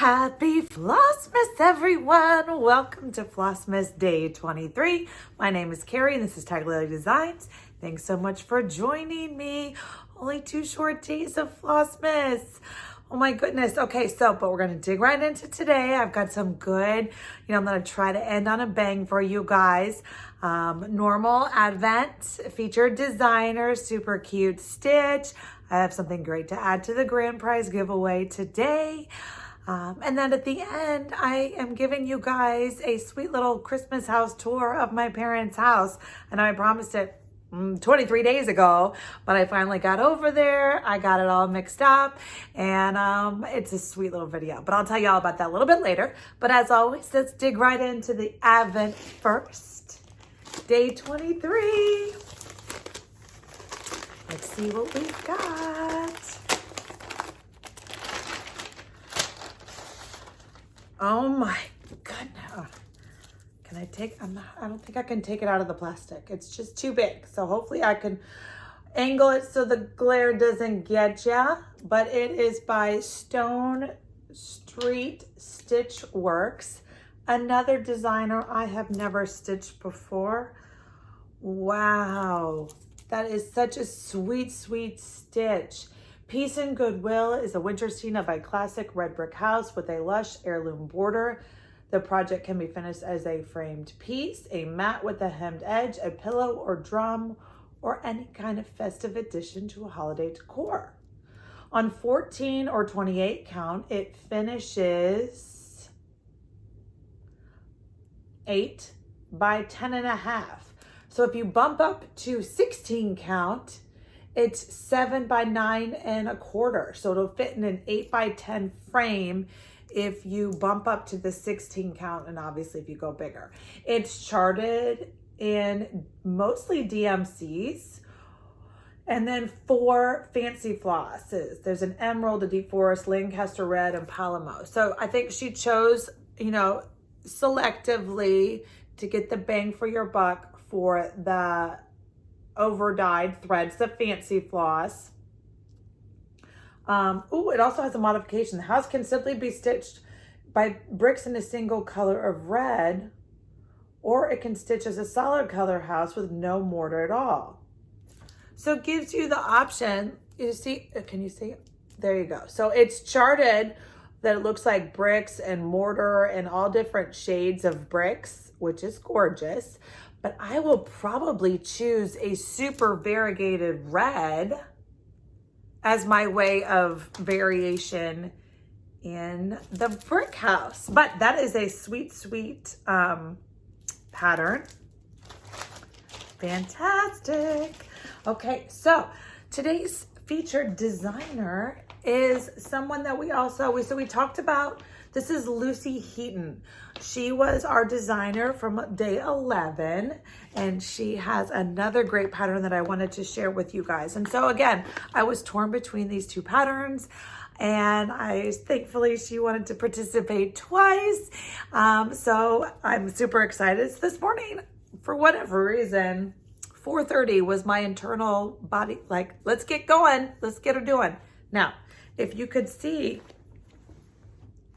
Happy Flossmas, everyone! Welcome to Flossmas Day 23. My name is Kari, and this is Tiger Lily Designs. Thanks so much for joining me. Only 2 short days of Flossmas. Oh my goodness. Okay, but we're going to dig right into today. I've got some good, I'm going to try to end on a bang for you guys. Normal Advent featured designer, super cute stitch. I have something great to add to the grand prize giveaway today. And then at the end, I am giving you guys a sweet little Christmas house tour of my parents' house. I know I promised it 23 days ago, but I finally got over there. I got it all mixed up, and it's a sweet little video, but I'll tell you all about that a little bit later. But as always, let's dig right into the Advent first. Day 23. Let's see what we've got. Oh my goodness. Can I take, I don't think I can take it out of the plastic. It's just too big. So hopefully I can angle it so the glare doesn't get ya. But it is by Stone Street Stitch Works. Another designer I have never stitched before. Wow. That is such a sweet, sweet stitch. Peace and Goodwill is a winter scene of a classic red brick house with a lush heirloom border. The project can be finished as a framed piece, a mat with a hemmed edge, a pillow or drum, or any kind of festive addition to a holiday decor. On 14 or 28 count, it finishes 8 by 10.5. So if you bump up to 16 count, it's 7 by 9.25. So it'll fit in an 8 by 10 frame if you bump up to the 16 count, and obviously if you go bigger. It's charted in mostly DMCs, and then 4 fancy flosses. There's an emerald, a deep forest, Lancaster red, and Palomar. So I think she chose, selectively to get the bang for your buck for the over-dyed threads, the fancy floss. It also has a modification. The house can simply be stitched by bricks in a single color of red, or it can stitch as a solid color house with no mortar at all. So it gives you the option. You see, can you see it? There you go. So it's charted that it looks like bricks and mortar and all different shades of bricks, which is gorgeous. But I will probably choose a super variegated red as my way of variation in the brick house. But that is a sweet, sweet pattern. Fantastic. Okay, so today's featured designer is someone that we talked about. This is Lucy Heaton. She was our designer from day 11, and she has another great pattern that I wanted to share with you guys. And so again, I was torn between these 2 patterns, and thankfully she wanted to participate twice. So I'm super excited. So this morning, for whatever reason, 4:30 was my internal body, like, let's get going. Let's get her doing. Now, if you could see,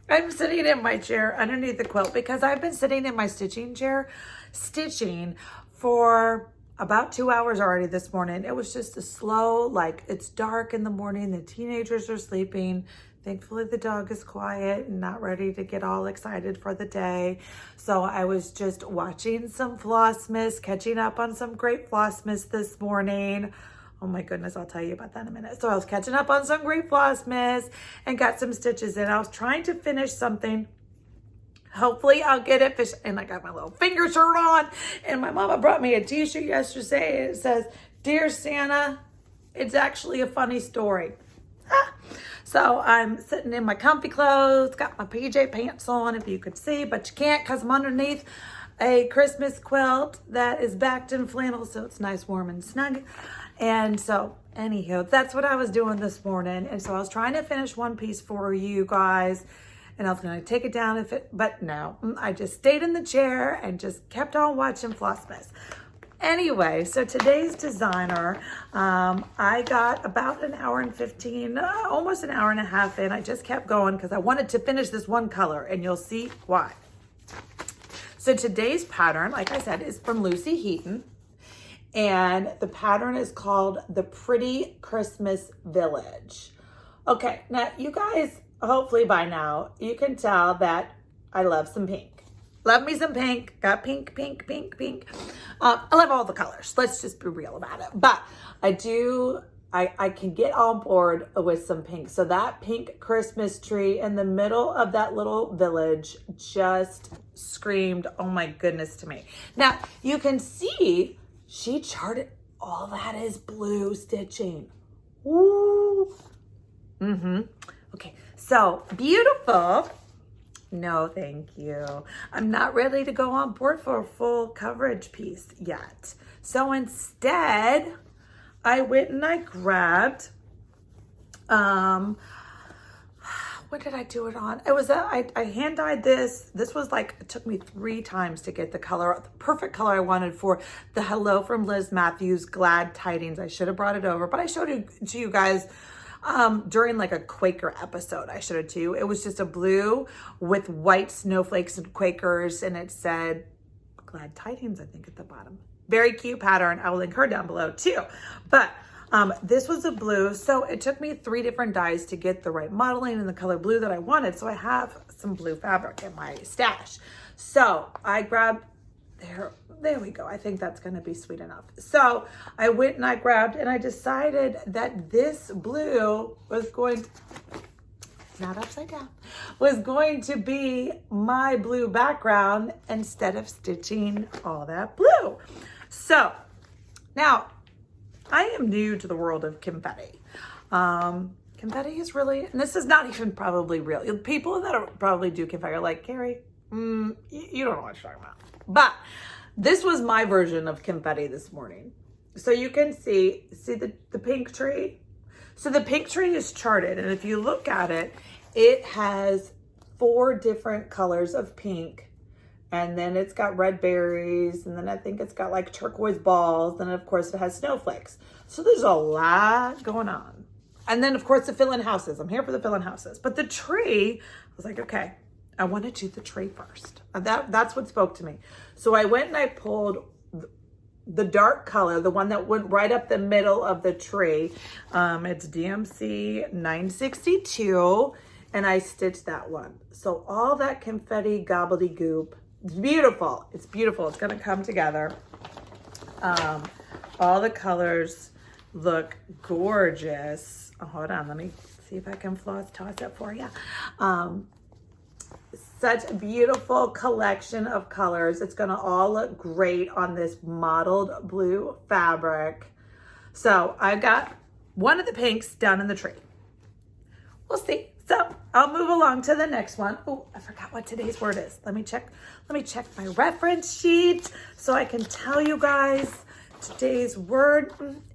I'm sitting in my chair underneath the quilt because I've been sitting in my stitching chair, stitching for about 2 hours already this morning. It was just a slow, it's dark in the morning. The teenagers are sleeping. Thankfully, the dog is quiet and not ready to get all excited for the day. So I was just watching some Flossmas, catching up on some great Flossmas this morning. Oh my goodness, I'll tell you about that in a minute. So I was catching up on some great Flossmas and got some stitches in. I was trying to finish something. Hopefully I'll get it finished. And I got my little finger shirt on. And my mama brought me a t-shirt yesterday. And it says, "Dear Santa, it's actually a funny story." So I'm sitting in my comfy clothes, got my PJ pants on, if you could see, but you can't because I'm underneath a Christmas quilt that is backed in flannel, so it's nice, warm, and snug. And so, anywho, that's what I was doing this morning. And so I was trying to finish one piece for you guys, and I was going to take it down but no, I just stayed in the chair and just kept on watching Flossmas. Anyway, so today's designer, I got about an hour and 15, almost an hour and a half in. I just kept going because I wanted to finish this one color, and you'll see why. So today's pattern, like I said, is from Lucy Heaton, and the pattern is called The Pretty Christmas Village. Okay, now you guys, hopefully by now, you can tell that I love some pink. Love me some pink. Got pink, pink, pink, pink. I love all the colors. Let's just be real about it. But I can get on board with some pink. So that pink Christmas tree in the middle of that little village just screamed, oh my goodness, to me. Now, you can see she charted all that is blue stitching. Ooh. Okay, so beautiful. No, thank you. I'm not ready to go on board for a full coverage piece yet. So instead, I went and I grabbed, what did I do it on? It was, I hand dyed this. This was like, it took me 3 times to get the color, the perfect color I wanted for the Hello from Liz Matthews Glad Tidings. I should have brought it over, but I showed it to you guys during like a Quaker episode. I showed it to you. It was just a blue with white snowflakes and Quakers, and it said Glad Tidings, I think, at the bottom. Very cute pattern. I will link her down below too. But this was a blue, so it took me 3 different dyes to get the right modeling and the color blue that I wanted. So I have some blue fabric in my stash. So I grabbed, there we go. I think that's going to be sweet enough. So I went and I grabbed, and I decided that this blue was going to, not upside down, was going to be my blue background instead of stitching all that blue. So now I am new to the world of confetti. Confetti is really, and this is not even probably real. People that probably do confetti are like, Kari, you don't know what you're talking about. But this was my version of confetti this morning. So you can see the pink tree. So the pink tree is charted, and if you look at it, it has 4 different colors of pink, and then it's got red berries, and then I think it's got like turquoise balls, and of course it has snowflakes. So there's a lot going on. And then of course the fill-in houses. I'm here for the fill-in houses. But the tree, I was like, okay, I want to do the tree first. That's what spoke to me. So I went and I pulled the dark color, the one that went right up the middle of the tree. It's DMC 962, and I stitched that one. So all that confetti gobbledygook, it's beautiful. It's beautiful. It's going to come together. All the colors look gorgeous. Oh, hold on. Let me see if I can floss toss it for you. Such a beautiful collection of colors. It's going to all look great on this mottled blue fabric. So I've got one of the pinks down in the tree. We'll see. So I'll move along to the next one. Oh, I forgot what today's word is. Let me check my reference sheet so I can tell you guys. Today's word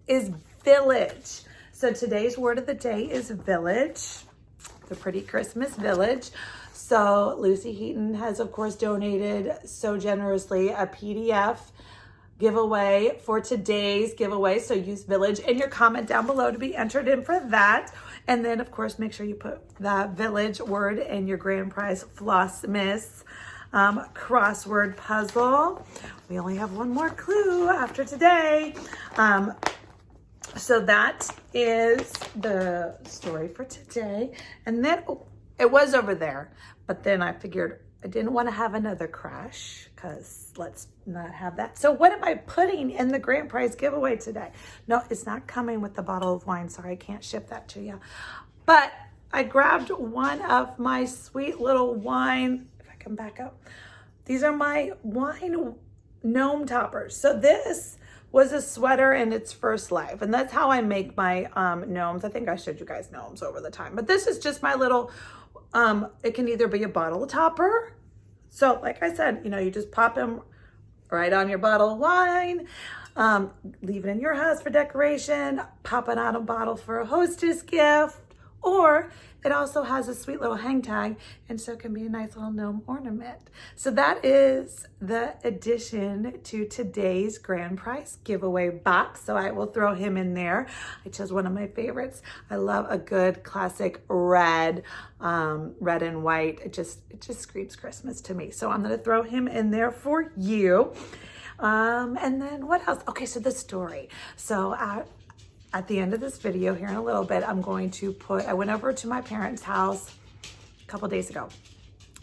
is village. So today's word of the day is village. The Pretty Christmas Village. So Lucy Heaton has, of course, donated so generously a PDF giveaway for today's giveaway. So use village in your comment down below to be entered in for that. And then, of course, make sure you put that village word in your grand prize Flossmas crossword puzzle. We only have one more clue after today. So that is the story for today. And then, it was over there, but then I figured I didn't want to have another crash, because let's not have that. So what am I putting in the grand prize giveaway today? No, it's not coming with the bottle of wine. Sorry, I can't ship that to you. But I grabbed one of my sweet little wine, if I can back up. These are my wine gnome toppers. So this was a sweater in its first life, and that's how I make my gnomes. I think I showed you guys gnomes over the time, but this is just my little, it can either be a bottle topper. So like I said, you just pop them right on your bottle of wine, leave it in your house for decoration, pop it on a bottle for a hostess gift, or it also has a sweet little hang tag, and so it can be a nice little gnome ornament. So that is the addition to today's grand prize giveaway box. So I will throw him in there. I chose one of my favorites. I love a good classic red, red and white. It just screams Christmas to me. So I'm gonna throw him in there for you. And then what else? Okay, so the story. So at the end of this video here in a little bit, I'm going to I went over to my parents' house a couple days ago.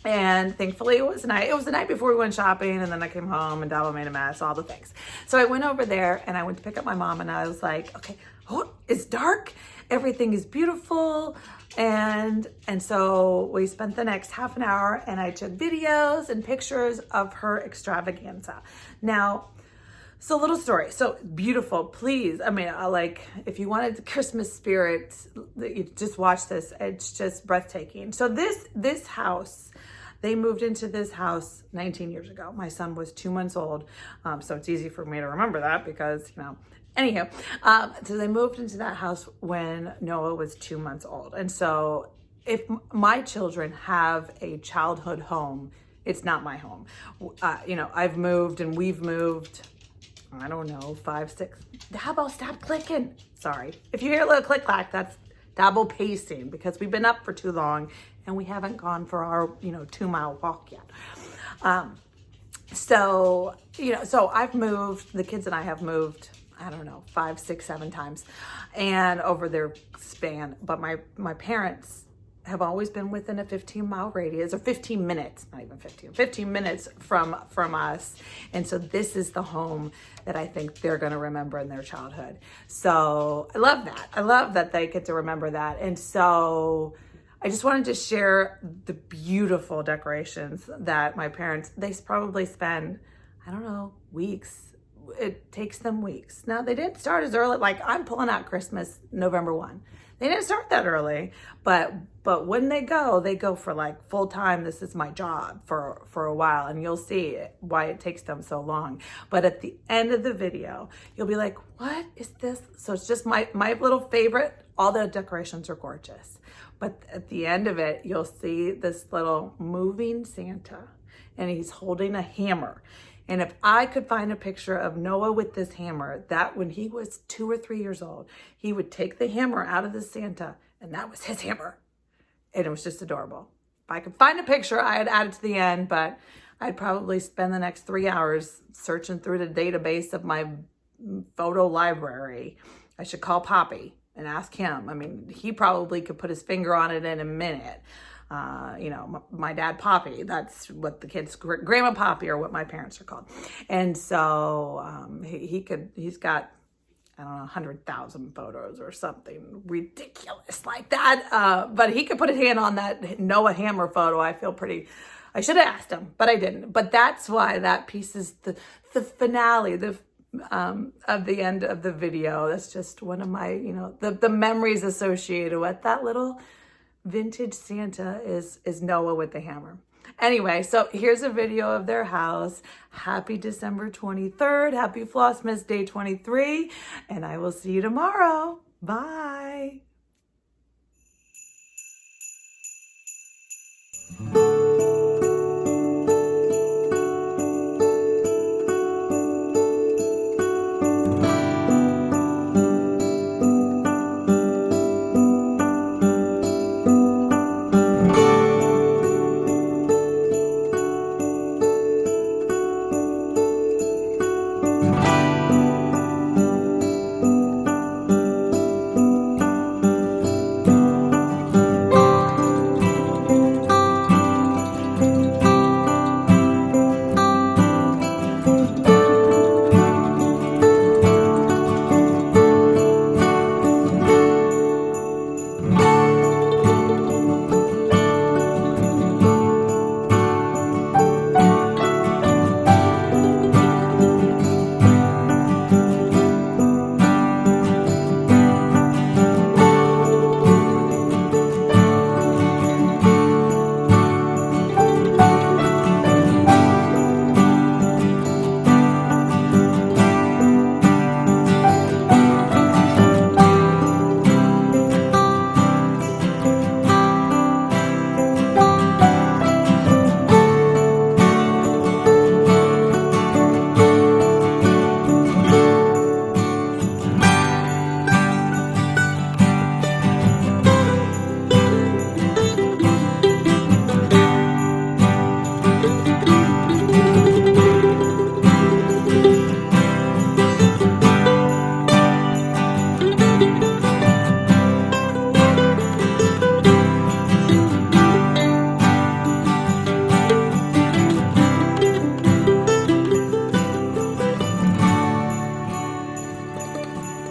And thankfully it was the night before we went shopping, and then I came home and Dabo made a mess, all the things. So I went over there and I went to pick up my mom, and I was like, okay, oh, it's dark. Everything is beautiful. And so we spent the next half an hour and I took videos and pictures of her extravaganza. Now, so little story. So beautiful. Please. I mean, like, if you wanted the Christmas spirit, you just watch this. It's just breathtaking. So this house, they moved into this house 19 years ago. My son was 2 months old. So it's easy for me to remember that because, you know, anyhow. So they moved into that house when Noah was 2 months old. And so if my children have a childhood home, it's not my home. You know, I've moved and we've moved, I don't know, 5, 6. Dabo, stop clicking. Sorry. If you hear a little click clack, that's Dabo pacing because we've been up for too long and we haven't gone for our, 2-mile walk yet. So, so I've moved, the kids and I have moved, I don't know, 5, 6, 7 times and over their span. But my parents have always been within a 15-mile radius, or 15 minutes, not even 15 minutes from us. And so this is the home that I think they're going to remember in their childhood. So I love that. I love that they get to remember that. And so I just wanted to share the beautiful decorations that my parents, they probably spend, I don't know, weeks. It takes them weeks. Now, they didn't start as early, like I'm pulling out Christmas November 1. They didn't start that early, but when they go for like full time. This is my job for a while, and you'll see why it takes them so long. But at the end of the video, you'll be like, what is this? So it's just my little favorite. All the decorations are gorgeous. But at the end of it, you'll see this little moving Santa, and he's holding a hammer. And if I could find a picture of Noah with this hammer, that when he was 2 or 3 years old, he would take the hammer out of the Santa, and that was his hammer. And it was just adorable. If I could find a picture, I'd add it to the end, but I'd probably spend the next 3 hours searching through the database of my photo library. I should call Poppy and ask him. I mean, he probably could put his finger on it in a minute. My dad Poppy, that's what the kids, Grandma Poppy, or what my parents are called. And so he's got, I don't know, 100,000 photos or something ridiculous like that. But he could put his hand on that Noah hammer photo. I should have asked him, but I didn't. But that's why that piece is the finale, of the end of the video. That's just one of my, the memories associated with that little vintage Santa is Noah with the hammer. Anyway, so here's a video of their house. Happy December 23rd. Happy Flossmas Day 23. And I will see you tomorrow. Bye.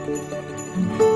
bye.